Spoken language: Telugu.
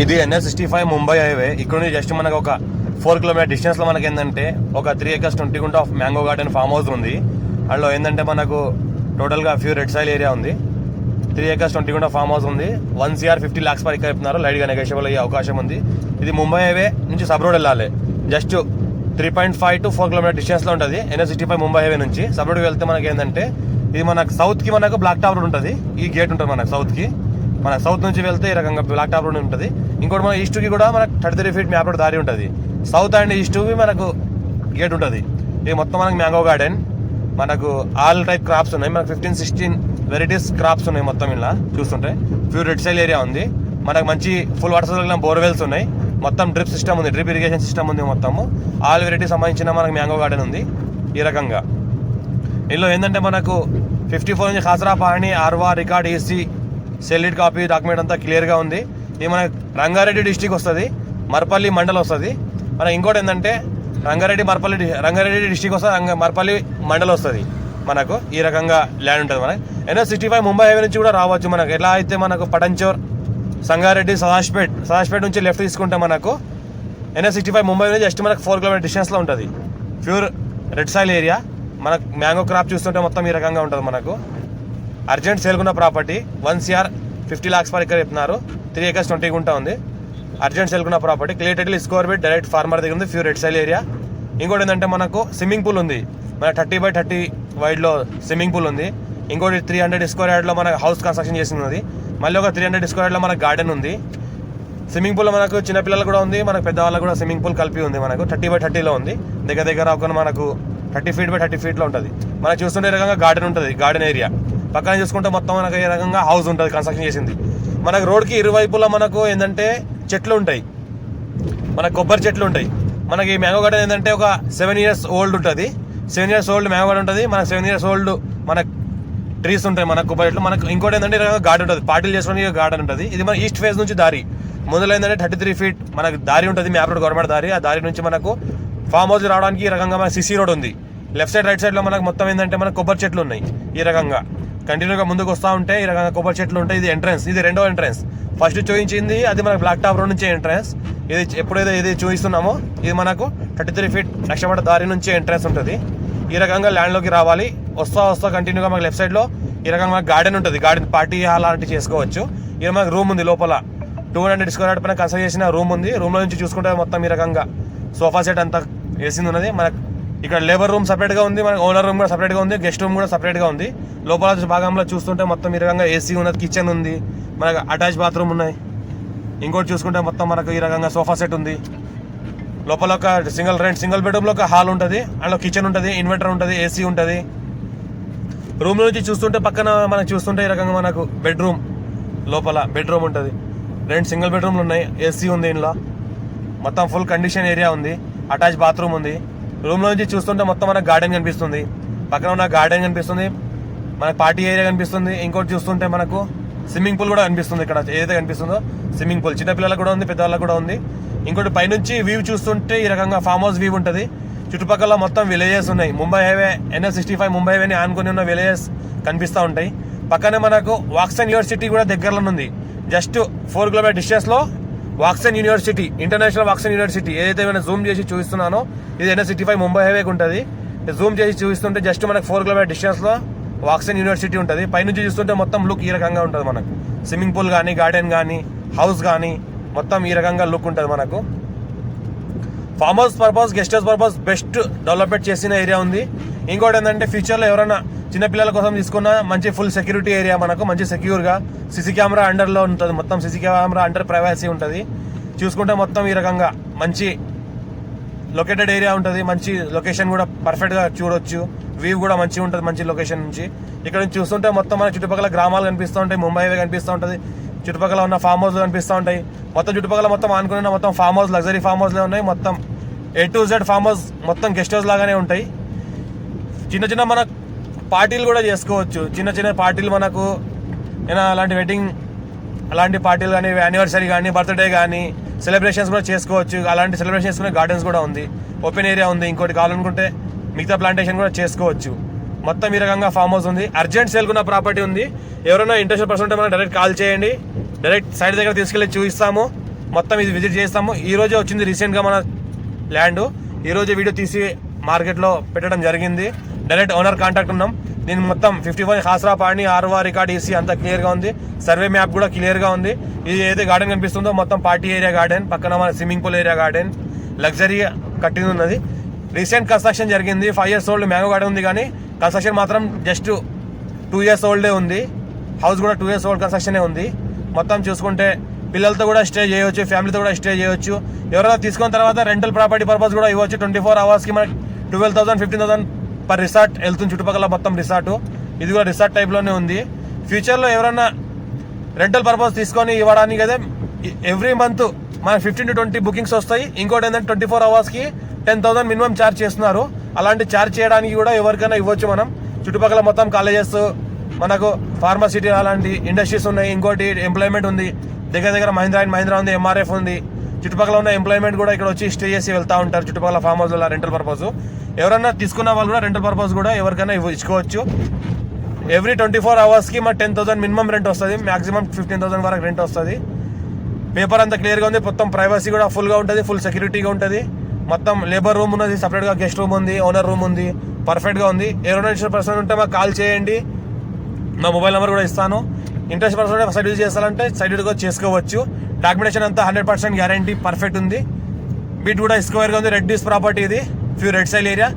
ఇది NH65 ముంబై హైవే. ఇక్కడ నుంచి జస్ట్ మనకు ఒక 4 కిలోమీటర్ డిస్టెన్స్ లో మనకి ఏంటంటే ఒక 3 acres 20 గుంట of mango garden farm house ఉంది. అందులో ఏంటంటే మనకు టోటల్ గా ఫ్యూ రెడ్ సాయిల్ ఏరియా ఉంది. 3 acres 20 గుంట ఫామ్ హౌస్ ఉంది. 1 CR 50 lakhs పర్ ఎకర్ చెప్తున్నారు. లైట్ గా నెగోషియబుల్ అయ్యే అవకాశం ఉంది. ఇది ముంబై హైవే నుంచి సబ్ రోడ్ వెళ్ళాలి. జస్ట్ 3.5 to 4 కిలోమీటర్ డిస్టెన్స్ లో ఉంటుంది. NH65 ముంబై హైవే నుంచి సబ్ రోడ్ వెళ్తే మనకి ఏంటంటే ఇది మనకు సౌత్ కి మనకు బ్లాక్ టాప్ రోడ్ ఉంటుంది. ఈ గేట్ ఉంటుంది మనకు సౌత్ కి. మన సౌత్ నుంచి వెళ్తే ఈ రకంగా బ్లాక్ టాప్ రోడ్ ఉంటుంది. ఇంకోటి మన ఈస్ట్ కి కూడా మనకు 33 feet మ్యాప్ రోడ్ దారి ఉంటుంది. సౌత్ అండ్ ఈస్ట్ కి మనకు గేట్ ఉంటుంది. ఇది మొత్తం మనకు మ్యాంగో గార్డెన్. మనకు ఆల్ టైప్ క్రాప్స్ ఉన్నాయి. మనకు 15-16 వెరైటీస్ క్రాప్స్ ఉన్నాయి. మొత్తం ఇలా చూస్తుంటే ప్యూర్ రెడ్ సైల్ ఏరియా ఉంది. మనకు మంచి ఫుల్ వాటర్ బోర్వెల్స్ ఉన్నాయి. మొత్తం డ్రిప్ సిస్టమ్ ఉంది, డ్రిప్ ఇరిగేషన్ సిస్టమ్ ఉంది. మొత్తము ఆల్ వెరైటీ సంబంధించిన మనకు మ్యాంగో గార్డెన్ ఉంది. ఈ రకంగా ఇందులో ఏంటంటే మనకు 54 నుంచి ఖాసరా పాణి ఆర్వా రికార్డ్ ఏసీ సెల్లిడ్ కాపీ డాక్యుమెంట్ అంతా క్లియర్గా ఉంది. ఇది మనకు రంగారెడ్డి డిస్టిక్ వస్తుంది, మర్పల్లి మండల్ వస్తుంది. మన ఇంకోటి ఏంటంటే రంగారెడ్డి డిస్టిక్ వస్తుంది, మర్పల్లి మండల్ వస్తుంది. మనకు ఈ రకంగా ల్యాండ్ ఉంటుంది. మనకు NH65 ముంబై హైవే నుంచి కూడా రావచ్చు. మనకు ఎలా అయితే మనకు పటంచోర్, సంగారెడ్డి, సదాజ్పేట్ నుంచి లెఫ్ట్ తీసుకుంటే మనకు NH65 ముంబై నుంచి జస్ట్ మనకు 4 కిలోమీటర్ డిస్టెన్స్లో ఉంటుంది. Pure red soil area. మనకు మ్యాంగో క్రాప్ చూస్తుంటే మొత్తం ఈ రకంగా ఉంటుంది. మనకు అర్జెంట్ సేల్కున్న property 1 CR 50 lakhs per acre చెప్తున్నారు. 3 acres 20 గుంట ఉంది. అర్జెంట్ సేల్కున్న ప్రాపర్టీ. క్లియర్ టైటిల్ స్కోర్ బిట్ డైరెక్ట్ ఫార్మర్ దగ్గర ఉంది. Pure red soil area. ఇంకోటి ఏంటంటే మనకు స్విమ్మింగ్ పూల్ ఉంది. మన 30x30 వైడ్లో స్విమ్మింగ్ పూల్ ఉంది. ఇంకోటి 300 square yardలో మనకు హౌస్ కన్స్ట్రక్షన్ చేసింది. మళ్ళీ ఒక 300 square yardలో మనకు గార్డెన్ ఉంది. స్విమ్మింగ్ పూల్ మనకు చిన్నపిల్లలు కూడా ఉంది, మనకు పెద్దవాళ్ళకు కూడా స్విమ్మింగ్ పూల్ కలిపి ఉంది. మనకు 30x30లో ఉంది. దగ్గర ఒక మనకు 30 feet by 30 feetలో ఉంటుంది. మనకు చూస్తుంటే ఈ రకంగా గార్డెన్ ఉంటుంది, గార్డెన్ ఏరియా. పక్కన చూసుకుంటే మొత్తం మనకు ఈ రకంగా హౌస్ ఉంటుంది కన్స్ట్రక్షన్ చేసింది. మనకు రోడ్కి ఇరువైపులా మనకు ఏంటంటే చెట్లు ఉంటాయి, మనకు కొబ్బరి చెట్లు ఉంటాయి. మనకి ఈ మ్యాంగో గార్డెన్ ఏంటంటే ఒక 7 years ఓల్డ్ ఉంటుంది. 7 years ఓల్డ్ మ్యాంగో గార్డెన్ ఉంటుంది. మనకు 7 years ఓల్డ్ మనకు ట్రీస్ ఉంటాయి, మనకు కొబ్బరి చెట్లు. మనకు ఇంకోటి ఏంటంటే గార్డెన్ ఉంటుంది, పార్టీలు చేసుకోవడానికి గార్డెన్ ఉంటుంది. ఇది మన ఈస్ట్ ఫేస్ నుంచి దారి మొదలైందంటే 33 feet మనకు దారి ఉంటుంది, మ్యాప్ రోడ్ గవర్నమెంట్ దారి. ఆ దారి నుంచి మనకు ఫామ్ హౌస్ రావడానికి ఈ రకంగా మన సిసి రోడ్ ఉంది. లెఫ్ట్ సైడ్ రైట్ సైడ్లో మనకు మొత్తం ఏంటంటే మనకు కొబ్బరి చెట్లు ఉన్నాయి. ఈ రకంగా కంటిన్యూగా ముందుకు వస్తూ ఉంటే ఈ రకంగా కొబ్బరి చెట్లు ఉంటాయి. ఇది ఎంట్రన్స్, ఇది రెండో ఎంట్రన్స్. ఫస్ట్ చూపించింది అది మనకు బ్లాక్ టాప్ రోడ్ నుంచి ఎంట్రన్స్. ఇది ఎప్పుడైతే ఇది చూపిస్తున్నామో ఇది మనకు 33 feet లక్షపడ దారి నుంచి ఎంట్రన్స్ ఉంటుంది. ఈ రకంగా ల్యాండ్లోకి రావాలి. వస్తా కంటిన్యూగా మనకు లెఫ్ట్ సైడ్లో ఈ రకంగా మనకు గార్డెన్ ఉంటుంది. గార్డెన్ పార్టీ హాల్ లాంటివి చేసుకోవచ్చు. ఇది మనకు రూమ్ ఉంది లోపల. 200 square yard పైన కన్స్ట్రక్ట్ చేసిన రూమ్ ఉంది. రూమ్లో నుంచి చూసుకుంటే మొత్తం ఈ రకంగా సోఫా సెట్ అంతా వేసింది ఉన్నది. మనకు ఇక్కడ లేబర్ రూమ్ సపరేట్గా ఉంది, మనకు ఓనర్ రూమ్ కూడా సపరేట్గా ఉంది, గెస్ట్ రూమ్ కూడా సపరేట్గా ఉంది. లోపల భాగంలో చూస్తుంటే మొత్తం ఈ రకంగా ఏసీ ఉన్నది, కిచెన్ ఉంది, మనకు అటాచ్ బాత్రూమ్ ఉన్నాయి. ఇంకోటి చూసుకుంటే మొత్తం మనకు ఈ రకంగా సోఫా సెట్ ఉంది. లోపల ఒక సింగిల్ బెడ్రూమ్లో ఒక హాల్ ఉంటుంది, అందులో కిచెన్ ఉంటుంది, ఇన్వర్టర్ ఉంటుంది, ఏసీ ఉంటుంది. రూమ్ నుంచి చూస్తుంటే పక్కన మనకు చూస్తుంటే ఈ రకంగా మనకు బెడ్రూమ్, లోపల బెడ్రూమ్ ఉంటుంది. 2 single బెడ్రూమ్లు ఉన్నాయి, ఏసీ ఉంది. ఇంట్లో మొత్తం ఫుల్ కండిషన్ ఏరియా ఉంది, అటాచ్ బాత్రూమ్ ఉంది. రూమ్లో నుంచి చూస్తుంటే మొత్తం మనకు గార్డెన్ కనిపిస్తుంది, పక్కన ఉన్న గార్డెన్ కనిపిస్తుంది, మనకు పార్టీ ఏరియా కనిపిస్తుంది. ఇంకోటి చూస్తుంటే మనకు స్విమ్మింగ్ పూల్ కూడా కనిపిస్తుంది. ఇక్కడ ఏదైతే కనిపిస్తుందో స్విమ్మింగ్ పూల్ చిన్నపిల్లలకు కూడా ఉంది, పెద్దవాళ్ళకు కూడా ఉంది. ఇంకోటి పైనుంచి వ్యూ చూస్తుంటే ఈ రకంగా ఫామ్ హౌస్ వ్యూ ఉంటుంది. చుట్టుపక్కల మొత్తం విలేజెస్ ఉన్నాయి. ముంబై హైవే NH65 ముంబై హైవేని ఆనుకొని ఉన్న విలేజెస్ కనిపిస్తూ ఉంటాయి. పక్కనే మనకు వాక్సన్ యూనివర్సిటీ కూడా దగ్గరలో ఉంది. జస్ట్ 4 kilometer డిస్టెన్స్లో Woxsen university, international Woxsen university ఏదైతే నేను జూమ్ చేసి చూపిస్తున్నానో ఇది NH65 ముంబై హైవేకి ఉంటుంది. జూమ్ చేసి చూపిస్తుంటే జస్ట్ మనకు 4 kilometer డిస్టెన్స్లో వాక్సన్ యూనివర్సిటీ ఉంటుంది. పైనుంచి చూస్తుంటే మొత్తం లుక్ ఈ రకంగా ఉంటుంది. మనకు స్విమ్మింగ్ పూల్ కానీ, గార్డెన్ కానీ, హౌస్ కానీ మొత్తం ఈ రకంగా లుక్ ఉంటుంది. మనకు farm house purpose, guest house purpose best development చేసిన ఏరియా ఉంది. ఇంకోటి ఏంటంటే ఫ్యూచర్లో ఎవరైనా చిన్నపిల్లల కోసం తీసుకున్న మంచి ఫుల్ సెక్యూరిటీ ఏరియా, మనకు మంచి సెక్యూర్గా సీసీ కెమెరా అండర్లో ఉంటుంది. మొత్తం సీసీ కెమెరా అండర్ ప్రైవసీ ఉంటుంది. చూసుకుంటే మొత్తం ఈ రకంగా మంచి లొకేటెడ్ ఏరియా ఉంటుంది. మంచి లొకేషన్ కూడా పర్ఫెక్ట్గా చూడొచ్చు. వ్యూ కూడా మంచిగా ఉంటుంది మంచి లొకేషన్ నుంచి. ఇక్కడ నుంచి చూస్తుంటే మొత్తం మన చుట్టుపక్కల గ్రామాలు కనిపిస్తూ ఉంటాయి, ముంబై హైవే కనిపిస్తూ ఉంటుంది, చుట్టుపక్కల ఉన్న ఫామ్ హౌస్లు కనిపిస్తూ ఉంటాయి. మొత్తం చుట్టుపక్కల మొత్తం ఆనుకున్న మొత్తం ఫామ్ హౌస్, లగ్జరీ ఫామ్ హౌస్లే ఉన్నాయి. మొత్తం A to Z farm house మొత్తం గెస్ట్ హౌస్ లాగానే ఉంటాయి. చిన్న మన పార్టీలు కూడా చేసుకోవచ్చు. చిన్న పార్టీలు మనకు అలాంటి వెడ్డింగ్ అలాంటి పార్టీలు కానీ, యానివర్సరీ కానీ, బర్త్డే కానీ సెలబ్రేషన్స్ కూడా చేసుకోవచ్చు. అలాంటి సెలబ్రేషన్ చేసుకునే గార్డెన్స్ కూడా ఉంది, ఓపెన్ ఏరియా ఉంది. ఇంకోటి కావాలనుకుంటే మిగతా ప్లాంటేషన్ కూడా చేసుకోవచ్చు. మొత్తం ఈ రకంగా ఫామ్ హౌస్ ఉంది. అర్జెంట్ సేల్కున్న ప్రాపర్టీ ఉంది. ఎవరైనా ఇంట్రెస్ట్ పర్సన్ ఉంటే మనం డైరెక్ట్ కాల్ చేయండి, డైరెక్ట్ సైట్ దగ్గర తీసుకెళ్ళి చూపిస్తాము. మొత్తం ఇది విజిట్ చేస్తాము. ఈ రోజే వచ్చింది రీసెంట్గా మన ల్యాండ్. ఈరోజు వీడియో తీసి మార్కెట్లో పెట్టడం జరిగింది. డైరెక్ట్ ఓనర్ కాంటాక్ట్ ఉన్నాం. దీని మొత్తం 51 ఖాసరా పాణి ఆర్వా రికార్డ్ ఈసీ అంతా క్లియర్గా ఉంది. సర్వే మ్యాప్ కూడా క్లియర్గా ఉంది. ఇది ఏదైతే గార్డెన్ కనిపిస్తుందో మొత్తం పార్టీ ఏరియా గార్డెన్, పక్కన మన swimming pool area garden, luxury కట్టింది ఉన్నది. రీసెంట్ కన్స్ట్రక్షన్ జరిగింది. 5 years ఓల్డ్ మ్యాంగో గార్డెన్ ఉంది, కానీ కన్స్ట్రక్షన్ మాత్రం జస్ట్ 2 years ఓల్డే ఉంది. హౌస్ కూడా 2 years ఓల్డ్ కన్స్ట్రక్షనే ఉంది. మొత్తం చూసుకుంటే పిల్లలతో కూడా స్టే చేయవచ్చు, ఫ్యామిలీతో కూడా స్టే చేయవచ్చు. ఎవరైనా తీసుకున్న తర్వాత రెంటల్ ప్రాపర్టీ పర్పస్ కూడా ఇవ్వచ్చు. 24 hours మనకి 12,000 15,000 పర్ రిసార్ట్ వెళ్తుంది. చుట్టుపక్కల మొత్తం రిసార్ట్. ఇది కూడా రిసార్ట్ టైప్లోనే ఉంది. ఫ్యూచర్లో ఎవరైనా రెంటల్ పర్పస్ తీసుకొని ఇవ్వడానికి అయితే ఎవ్రీ మంత్ మనకి 15 to 20 బుకింగ్స్ వస్తాయి. ఇంకోటి ఏంటంటే 24 hours 10,000 మినిమం ఛార్జ్ చేస్తున్నారు. అలాంటి ఛార్జ్ చేయడానికి కూడా ఎవరికైనా ఇవ్వచ్చు మనం. చుట్టుపక్కల మొత్తం కాలేజెస్, మనకు ఫార్మసిటీ అలాంటి ఇండస్ట్రీస్ ఉన్నాయి. ఇంకోటి ఎంప్లాయ్మెంట్ ఉంది. దగ్గర మహీంద్రా అండ్ మహీంద్రా ఉంది, MRF ఉంది. చుట్టుపక్కల ఉన్న ఎంప్లాయ్మెంట్ కూడా ఇక్కడ వచ్చి స్టే చేసి వెళ్తూ ఉంటారు. చుట్టుపక్కల ఫామ్ హౌస్లో రెంటల్ పర్పస్. ఎవరైనా తీసుకున్న వాళ్ళు కూడా రెంటల్ పర్పస్ కూడా ఎవరికైనా ఇచ్చుకోవచ్చు. ఎవ్రీ 24 hours మన 10,000 మినిమం రెంట్ వస్తుంది. మాక్సిమం 15,000 వరకు రెంట్ వస్తుంది. పేపర్ అంతా క్లియర్గా ఉంది. మొత్తం ప్రైవసీ కూడా ఫుల్గా ఉంటుంది, ఫుల్ సెక్యూరిటీగా ఉంటుంది. మొత్తం లేబర్ రూమ్ ఉన్నది, సపరేట్గా గెస్ట్ రూమ్ ఉంది, ఓనర్ రూమ్ ఉంది. పర్ఫెక్ట్గా ఉంది. ఎవరైనా ఇంట్రెస్ట్ పర్సన్ ఉంటే మాకు కాల్ చేయండి. నా మొబైల్ నెంబర్ కూడా ఇస్తాను. ఇంట్రెస్ట్ పర్సన్ ఉంటే సైడ్ యూజ్ చేస్తారంటే సైడ్ యూజ్ చేసుకోవచ్చు. డాక్యుమెంటేషన్ అంతా 100% గ్యారంటీ పర్ఫెక్ట్ ఉంది. బీట్ కూడా స్క్వేర్గా ఉంది. రెడ్ డీస్ ప్రాపర్టీ ఇది, ఫ్యూ రెడ్ సైల్ ఏరియా.